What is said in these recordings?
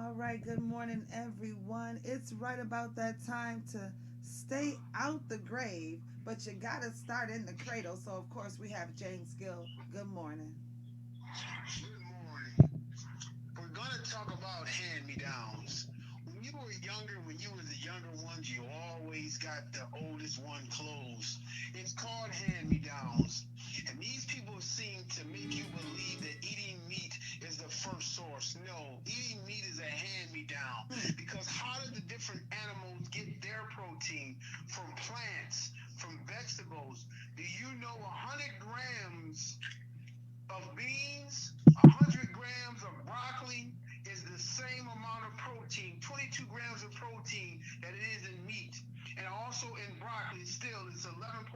All right, good morning, everyone. It's right about that time to stay out the grave, but you got to start in the cradle. So, of course, we have James Gill. Good morning. Good morning. We're going to talk about hand-me-downs. When you were younger, when you were the younger ones, you always got the oldest one clothes. It's called hand-me-downs. And these people seem to make you believe that eating meat is the first source. No, eating meat is a hand-me-down. Hmm. Because how did the different animals get their protein? From plants, from vegetables. Do you know 100 grams of beans, 100 grams of broccoli is the same amount of protein, 22 grams of protein that it is in meat. And also in broccoli, still, it's 11.5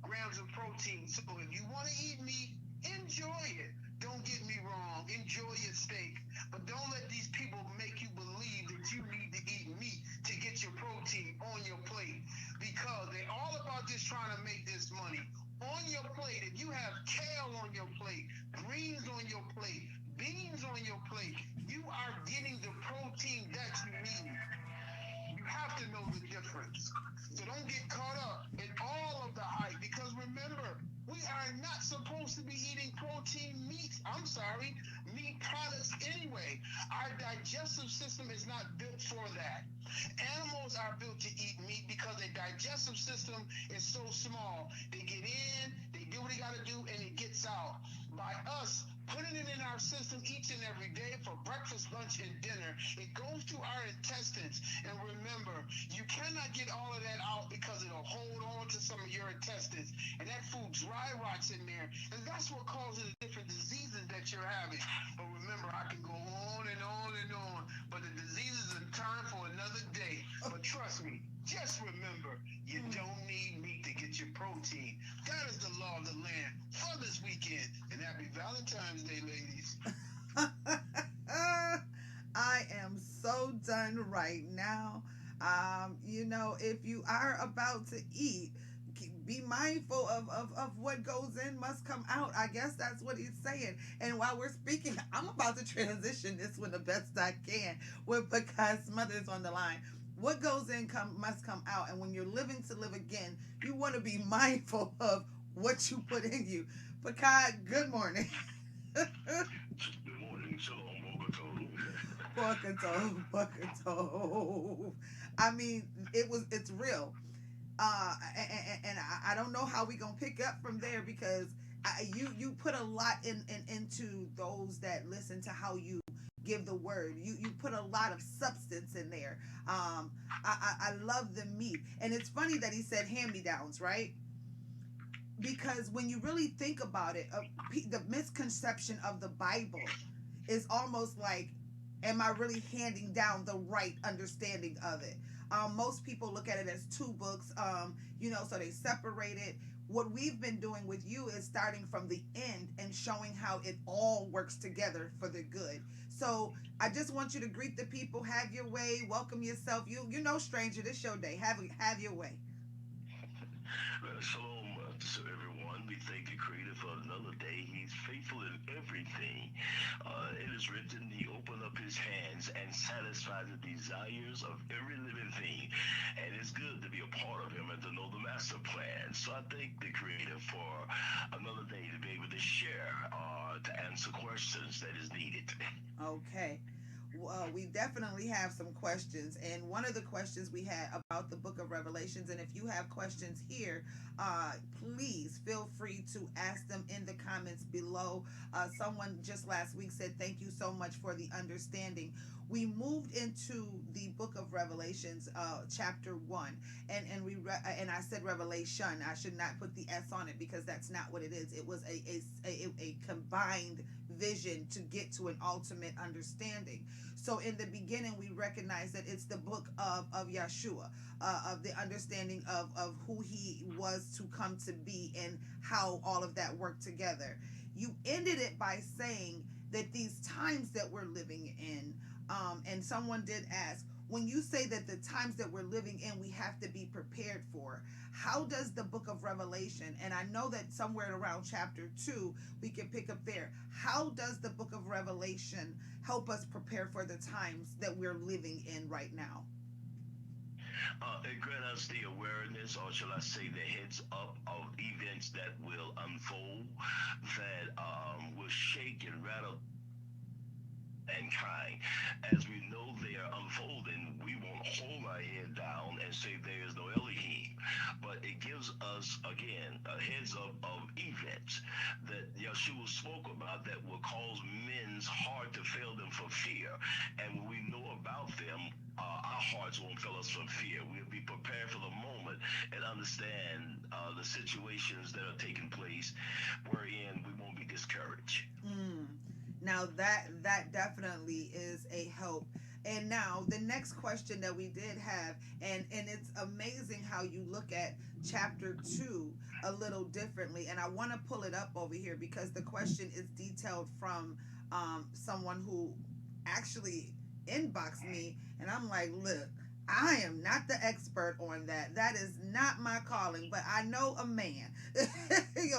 grams of protein. So if you want to eat meat, enjoy it. Don't get me wrong, enjoy your steak. But don't let these people make you believe that you need to eat meat to get your protein on your plate because they're all about just trying to make this money on your plate. If you have kale on your plate, greens on your plate, beans on your plate, you are getting the protein that you need. You have to know the difference. So don't get caught up in all of the hype because remember, we are not supposed to be eating protein meat. I'm sorry, meat products anyway. Our digestive system is not built for that. Animals are built to eat meat because their digestive system is so small. They get in, they do what they got to do, and it gets out. By us putting it in our system each and every day for breakfast, lunch, and dinner, it goes to our intestines. And remember, you cannot get all of that out because it'll hold on to some of your intestines. And that food dry rots in there. And that's what causes the different diseases that you're having. But remember, I can go on and on and on. But the diseases in time for another day. But trust me, just remember, you don't need meat to get your protein. That is the law of the land for this weekend. And happy Valentine's Day, ladies. I am so done right now. If you are about to eat, be mindful of what goes in must come out. I guess that's what he's saying. And while we're speaking, I'm about to transition this one the best I can with Paqad Smothers on the line. What goes in must come out. And when you're living to live again, you want to be mindful of what you put in you. Paqad, good morning. Good morning, Shalom Bogato. Buckato. I mean, it's real. And I don't know how we gonna pick up from there because you put a lot into those that listen to how you give the word. You put a lot of substance in there. I love the meat, and it's funny that he said hand me downs, right? Because when you really think about it, the misconception of the Bible is almost like, am I really handing down the right understanding of it? Most people look at it as two books, so they separate it. What we've been doing with you is starting from the end and showing how it all works together for the good. So I just want you to greet the people, have your way, welcome yourself. You know, stranger, this your day. Have your way. Shalom to everyone. We thank the Creator for another day. He's faithful in everything. It is written, He opened up His hands and satisfied the desires of every living thing. And it's good to be a part of Him and to know the master plan. So I thank the Creator for another day to be able to share, to answer questions that is needed. Okay. Well, we definitely have some questions. And one of the questions we had about the book of Revelations, and if you have questions here, please feel free to ask them in the comments below. Someone just last week said, thank you so much for the understanding. We moved into the book of Revelations, chapter 1. And I said revelation. I should not put the S on it because that's not what it is. It was a combined vision to get to an ultimate understanding. So in the beginning, we recognize that it's the book of Yeshua, of the understanding of who he was to come to be and how all of that worked together. You ended it by saying that these times that we're living in, and someone did ask, when you say that the times that we're living in, we have to be prepared for, how does the book of Revelation, and I know that somewhere around chapter 2, we can pick up there, how does the book of Revelation help us prepare for the times that we're living in right now? It grant us the awareness, or shall I say, the heads up of events that will unfold, that will shake and rattle mankind. As we know they are unfolding, we won't hold our head down and say there is no Elohim. But it gives us, again, a heads up of events that Yeshua spoke about that will cause men's heart to fail them for fear. And when we know about them, our hearts won't fail us from fear. We'll be prepared for the moment and understand the situations that are taking place, wherein we won't be discouraged. Mm. Now that definitely is a help. And now the next question that we did have, and it's amazing how you look at chapter 2 a little differently. And I want to pull it up over here because the question is detailed from someone who actually inboxed me, and I'm like, look, I am not the expert on that. That is not my calling, but I know a man,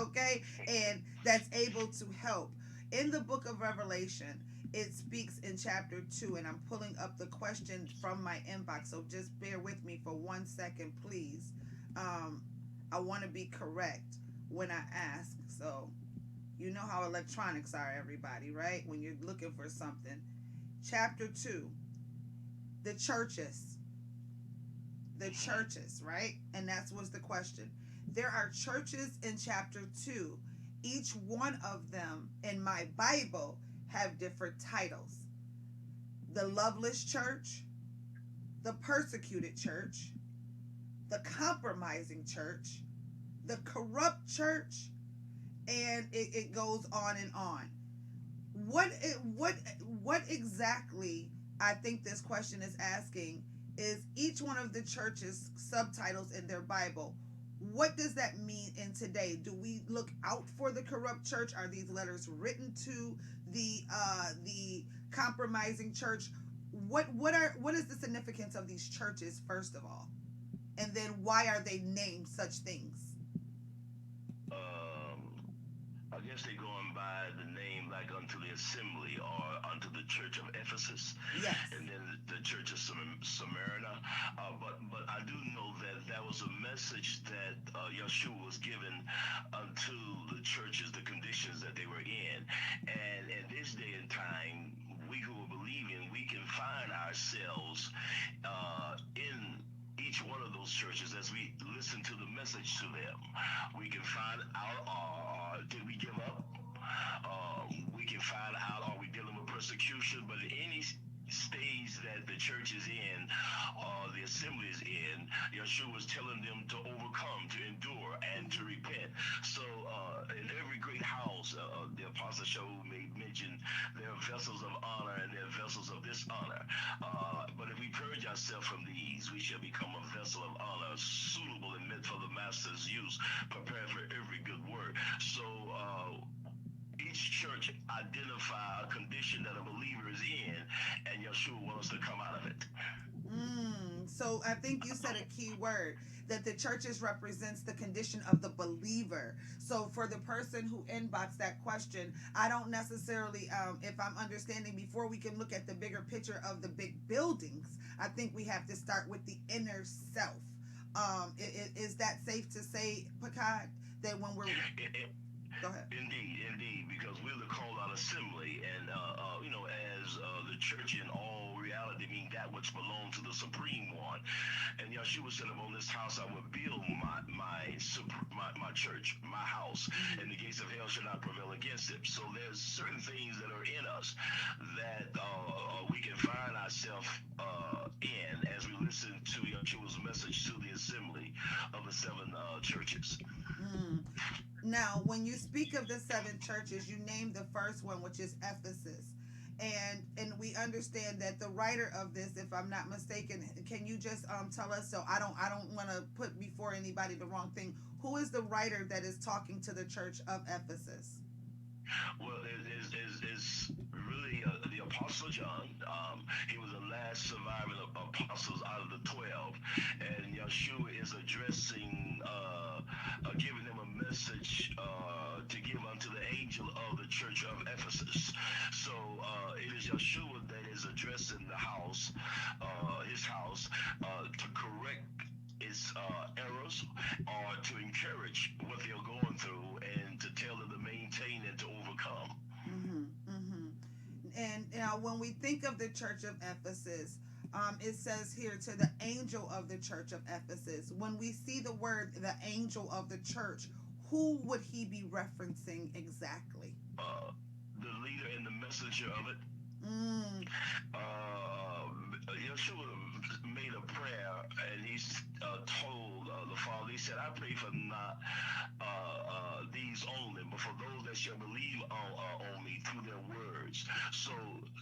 okay, and that's able to help. In the book of Revelation, it speaks in chapter 2, and I'm pulling up the question from my inbox, so just bear with me for 1 second, please. Um, I want to be correct when I ask, so you know how electronics are, everybody, right? When you're looking for something. Chapter 2, the churches. The churches, right? And that was the question. There are churches in chapter 2. Each one of them in my Bible have different titles. The loveless church, the persecuted church, the compromising church, the corrupt church, and it goes on and on. What exactly I think this question is asking is each one of the church's subtitles in their Bible. What does that mean in today? Do we look out for the corrupt church? Are these letters written to the compromising church? What is the significance of these churches first of all, and then why are they named such things? Um, I guess they're going by the name like unto the assembly or unto the church of Ephesus, Yes. and then the church of Smyrna. But I do know that that was a message that Yeshua was given unto the churches, the conditions that they were in. And in this day and time, we who are believing, we can find ourselves in each one of those churches as we listen to the message to them. We can find out, did we give up? We can find out, are we dealing with persecution? But in any stage that the church is in, the assembly is in, Yeshua is telling them to overcome, to endure, and to repent. So in every great house, the Apostle Show made mention there are vessels of honor and there are vessels of dishonor. But if we purge ourselves from these, we shall become a vessel of honor, suitable and meant for the master's use, prepared for every good work. So each church identify a condition that a believer is in, and Yeshua wants us to come out of it. So I think you said a key word that the churches represents the condition of the believer. So for the person who inboxed that question, I don't necessarily, if I'm understanding, before we can look at the bigger picture of the big buildings, I think we have to start with the inner self. Is that safe to say, Paqad, that when we're go ahead. Indeed, because we're the called out assembly, and as the church in all reality mean that which belongs to the Supreme One. And Yeshua said, "Upon this house I will build my church, my house, and the gates of hell shall not prevail against it." So there's certain things that are in us that we can find ourselves in as we listen to Yeshua's message to the assembly of the seven churches. Mm. Now, when you speak of the seven churches, you name the first one, which is Ephesus. And we understand that the writer of this, if I'm not mistaken, can you just tell us, so I don't want to put before anybody the wrong thing, who is the writer that is talking to the church of Ephesus? Well, it's really the Apostle John. He was the last surviving apostles out of the 12, and Yeshua is addressing, giving them a message to give unto the angel of the church of Ephesus. So it is Yeshua that is addressing the house, his house, to correct its errors or to encourage what they're going through and to tell them to maintain and to overcome. Mm-hmm, mm-hmm. And now, when we think of the church of Ephesus, it says here to the angel of the church of Ephesus. When we see the word the angel of the church, who would he be referencing exactly? Uh, the leader and the messenger of it, Mm, Yeshua made a prayer and he told the Father, he said, I pray for not these only, but for those that shall believe on me through their words. So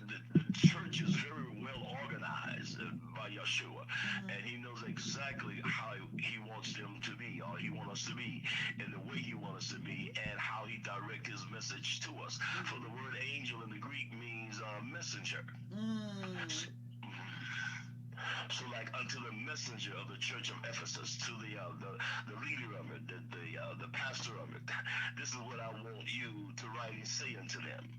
the church is very well organized by Yeshua, mm-hmm, and he knows exactly how he wants them to be, or he wants us to be, and the way he wants us to be, and how he direct his message to us. For the word angel in the Greek means messenger. mm. So, like unto the messenger of the church of Ephesus, to the leader of it, the pastor of it, this is what I want you to write and say unto them.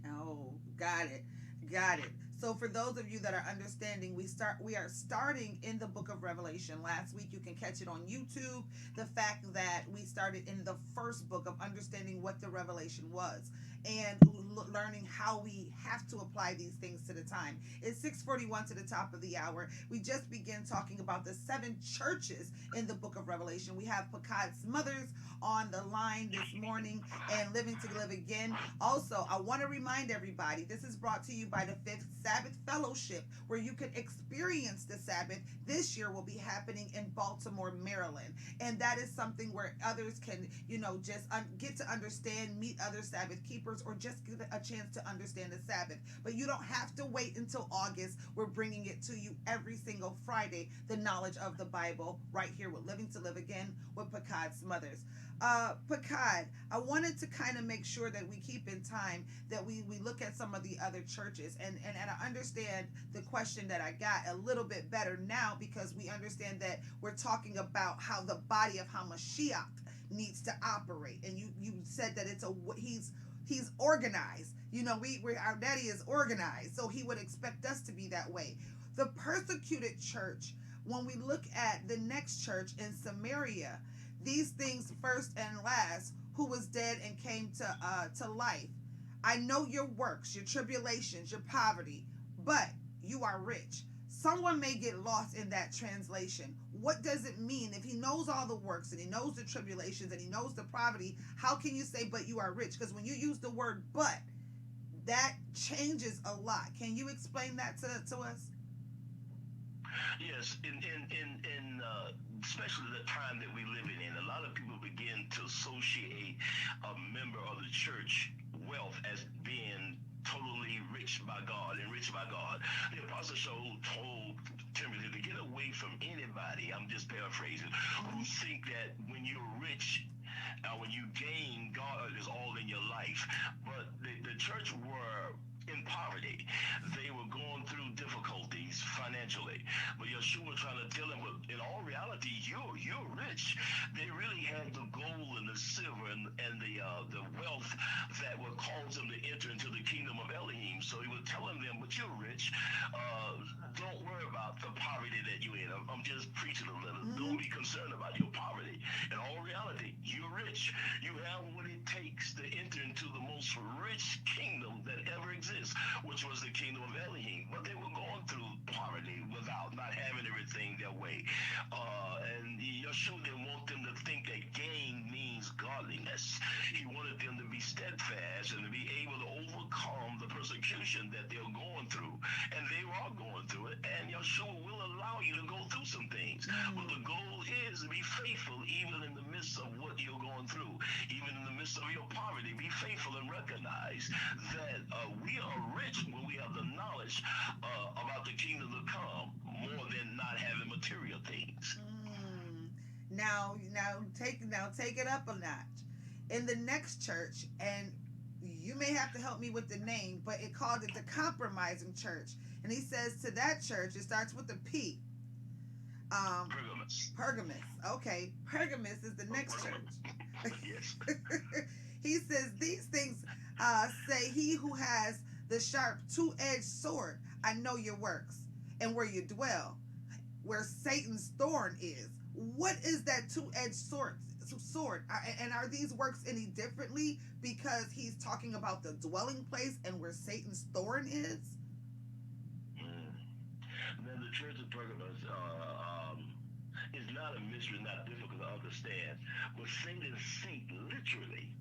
Oh, got it. Got it. So for those of you that are understanding, we are starting in the book of Revelation. Last week you can catch it on YouTube. The fact that we started in the first book of understanding what the revelation was and learning how we have to apply these things to the time. It's 6:41 to the top of the hour. We just began talking about the seven churches in the book of Revelation. We have Paqad Smothers on the line this morning and Living to Live Again. Also, I want to remind everybody this is brought to you by the Fifth Sabbath Fellowship, where you can experience the Sabbath. This year will be happening in Baltimore, Maryland. And that is something where others can, just get to understand, meet other Sabbath keepers, or just get a chance to understand the Sabbath. But you don't have to wait until August. We're bringing it to you every single Friday, the knowledge of the Bible, right here with Living to Live Again with Paqad Smothers. Paqad, I wanted to kind of make sure that we keep in time, that we look at some of the other churches, and I understand the question that I got a little bit better now, because we understand that we're talking about how the body of Hamashiach needs to operate, and you said that he's organized. We our daddy is organized, so he would expect us to be that way. The persecuted church, when we look at the next church in Samaria, these things first and last, who was dead and came to life. I know your works, your tribulations, your poverty, but you are rich. Someone may get lost in that translation. What does it mean? If he knows all the works and he knows the tribulations and he knows the poverty, how can you say, but you are rich? Because when you use the word but, that changes a lot. Can you explain that to us? Yes, in especially the time that we live in, a lot of people begin to associate a member of the church wealth as being totally rich by God, enriched by God. The apostle told Timothy to get away from anybody, I'm just paraphrasing, who think that when you're rich, when you gain, God is all in your life. But the church were in poverty. They were going through difficulties financially. But Yeshua was trying to tell them, well, in all reality, you're rich. They really had the gold and the silver and the wealth that would cause them to enter into the kingdom of Elohim. So he was telling them, but you're rich. Don't worry about the poverty that you're in. I'm just preaching a little. Mm-hmm. Don't be concerned about your poverty. In all reality, you're rich. You have what it takes to enter into the most rich kingdom that ever exists, which was the kingdom of Elohim. But they were going through poverty without not having everything their way. And Yeshua didn't want them to think that gain means godliness. He wanted them to be steadfast and to be able to overcome the persecution that they're going through. And they are going through it. And Yeshua will allow you to go through some things. But the goal is to be faithful even in the midst of what you're going through. Even in the midst of your poverty, be faithful and recognize that we are rich when we have the knowledge about the kingdom to come more than not having material things. Mm. Now take it up a notch. In the next church, and You may have to help me with the name, but it called it the Compromising Church. And he says to that church, it starts with a P. Um, Pergamos. Pergamus. Okay, Pergamus is the Oh, next Pergamos. church. Yes. He says these things say he who has the sharp two-edged sword. I know your works and where you dwell, where Satan's thorn is. What is that two-edged sword? And are these works any differently because he's talking about the dwelling place and where Satan's thorn is? Mm. Now, the Church of Pergamos is not a mystery, not difficult to understand. But Satan's seat, literally,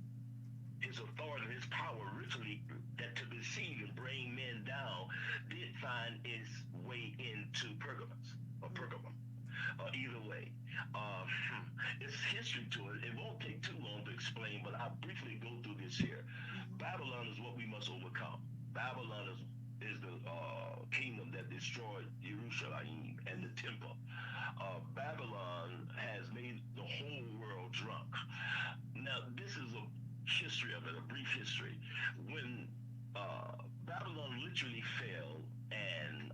his authority, his power, literally, that to deceive and bring men down, did find its way into Pergamos or Pergamum. Either way, uh, it's history to it. It won't take too long to explain, but I'll briefly go through this here. Babylon is what we must overcome. Babylon is the kingdom that destroyed Jerusalem and the temple. Babylon has made the whole world drunk. Now, this is a history of it, a brief history. When Babylon literally fell and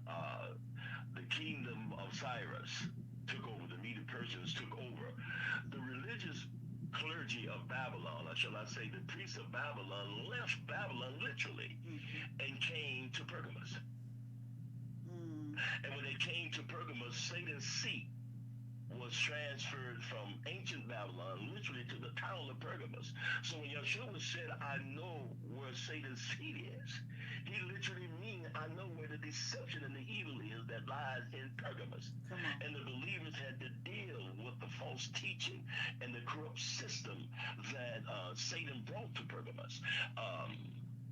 the kingdom of Cyrus took over, the Medo Persians took over, the religious clergy of Babylon, or shall I say the priests of Babylon, left Babylon literally and came to Pergamos. Mm. And when they came to Pergamos, Satan's seat was transferred from ancient Babylon literally to the town of Pergamos. So when Yeshua said, I know where Satan's seat is, he literally means, I know where the deception and the evil is that lies in Pergamos. And the believers had to deal with the false teaching and the corrupt system that Satan brought to Pergamos.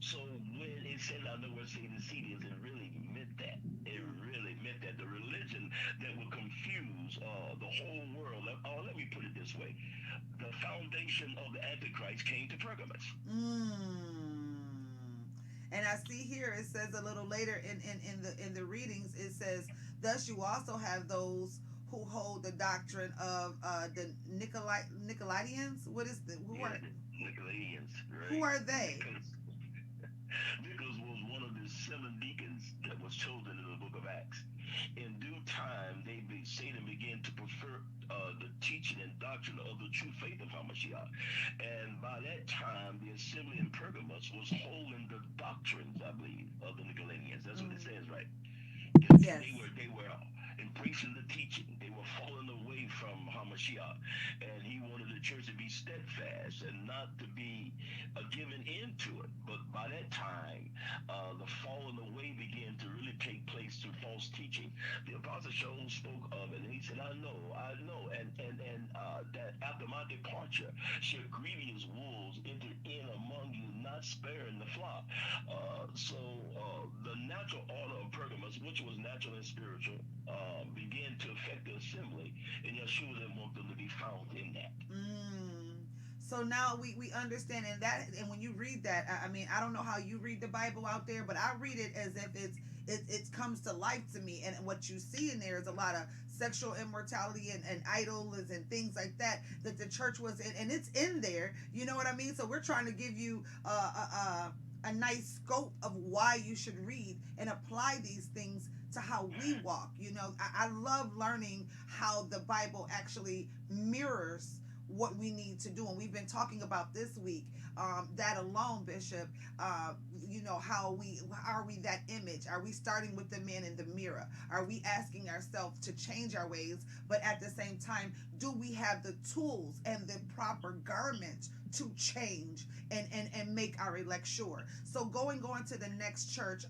So when it said, I know where Satan's seat is, it really meant that. It really meant that the religion that would confuse the whole world. Let me put it this way. The foundation of the Antichrist came to Pergamos. Mm. And I see here it says a little later in the readings, it says, thus you also have those who hold the doctrine of the Nicolaitans. What is the who are The Nicolaitans, right? who are they? Nicholas was one of the 7 deacons that was chosen in the book of Acts. In due time, Satan began to prefer the teaching and doctrine of the true faith of Hamashiach. And by that time, the assembly in Pergamos was holding the doctrines, I believe, of the Nicolaitans. That's what it says, right? Yes. They were embracing the teaching. They were falling away from Hamashiach, and he wanted the church to be steadfast and not to be given into it. But by that time, the falling away began to really take place through false teaching. The Apostle Shaul spoke of it, and he said, I know, and that after my departure shall grievous wolves enter in among you, not sparing the flock. So the natural order of Pergamos, which was natural and spiritual, began to affect the assembly, and Yeshua didn't want them to be found in that. So now we understand in that, and when you read that, I mean, I don't know how you read the Bible out there, but I read it as if it comes to life to me, and what you see in there is a lot of sexual immortality and idols and things like that the church was in, and it's in there. You know what I mean? So we're trying to give you a nice scope of why you should read and apply these things to how we walk. You know, I love learning how the Bible actually mirrors what we need to do, and we've been talking about this week that alone, Bishop. You know, how are we that image? Are we starting with the man in the mirror? Are we asking ourselves to change our ways, but at the same time, do we have the tools and the proper garment to change and make our elect sure? So going to the next church,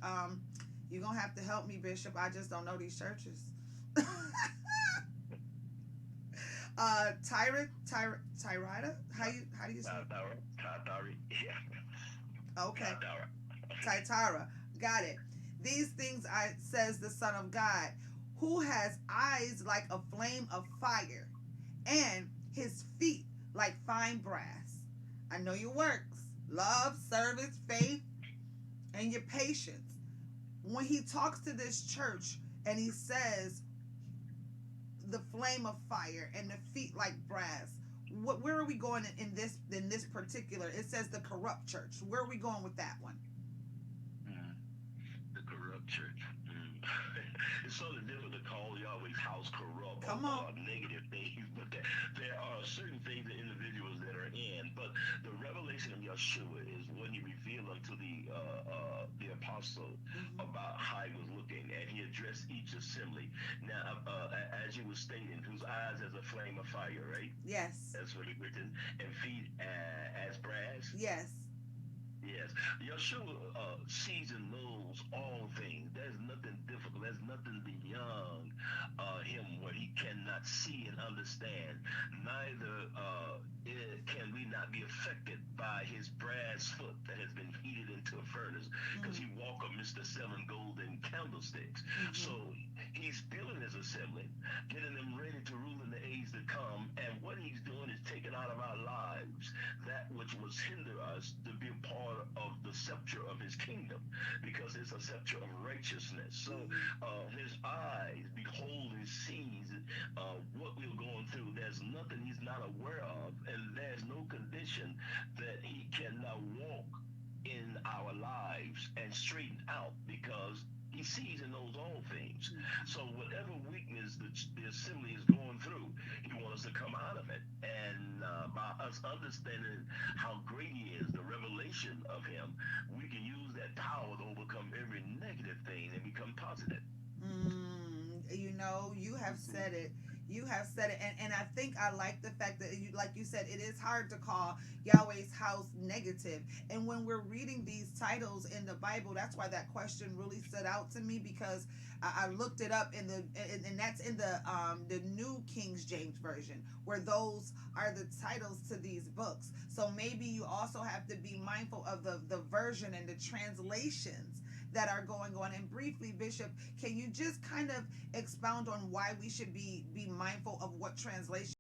you're gonna have to help me, Bishop. I just don't know these churches. Tyrida? How do you say Tyrida. Yeah. Okay. Thyatira. Got it. These things says the Son of God, who has eyes like a flame of fire, and his feet like fine brass. I know your works, love, service, faith, and your patience. When he talks to this church and he says the flame of fire and the feet like brass, where are we going in this particular? It says the corrupt church. Where are we going with that one? Mm. The corrupt church. Mm. It's sort of different to call Yahweh's house corrupt Come on. or negative things, but there are certain things that individuals that are in. But the revelation of Yeshua is when he revealed unto the apostle Hmm. about how he was looking, and he addressed each assembly. Now, as you were stating, whose eyes as a flame of fire, right? Yes. That's what he written, and feet as brass. Yes. Yes, Yeshua sees and knows all things. There's nothing difficult. There's nothing beyond him where he cannot see and understand. Neither can we not be affected by his brass foot that has been heated into a furnace, because he walk amidst the seven golden candlesticks. So Mm-hmm. he's building his assembly, getting them ready to rule in the age to come. And what he's doing is taking out of our lives that which was hinder us to be a part of the scepter of his kingdom, because it's a scepter of righteousness. So his eyes behold and sees what we're going through. There's nothing he's not aware of, and there's no condition that he cannot walk in our lives and straighten out, because he sees and knows all things. So whatever weakness the assembly is going through, he wants us to come out of it. And by us understanding how great he is, the revelation of him, we can use that power to overcome every negative thing and become positive. You know, you have said it. You have said it, and I think I like the fact that you, like you said, it is hard to call Yahweh's house negative. And when we're reading these titles in the Bible, that's why that question really stood out to me, because I looked it up in and that's in the New King James version, where those are the titles to these books. So maybe you also have to be mindful of the version and the translations that are going on. And briefly, Bishop, can you just kind of expound on why we should be mindful of what translation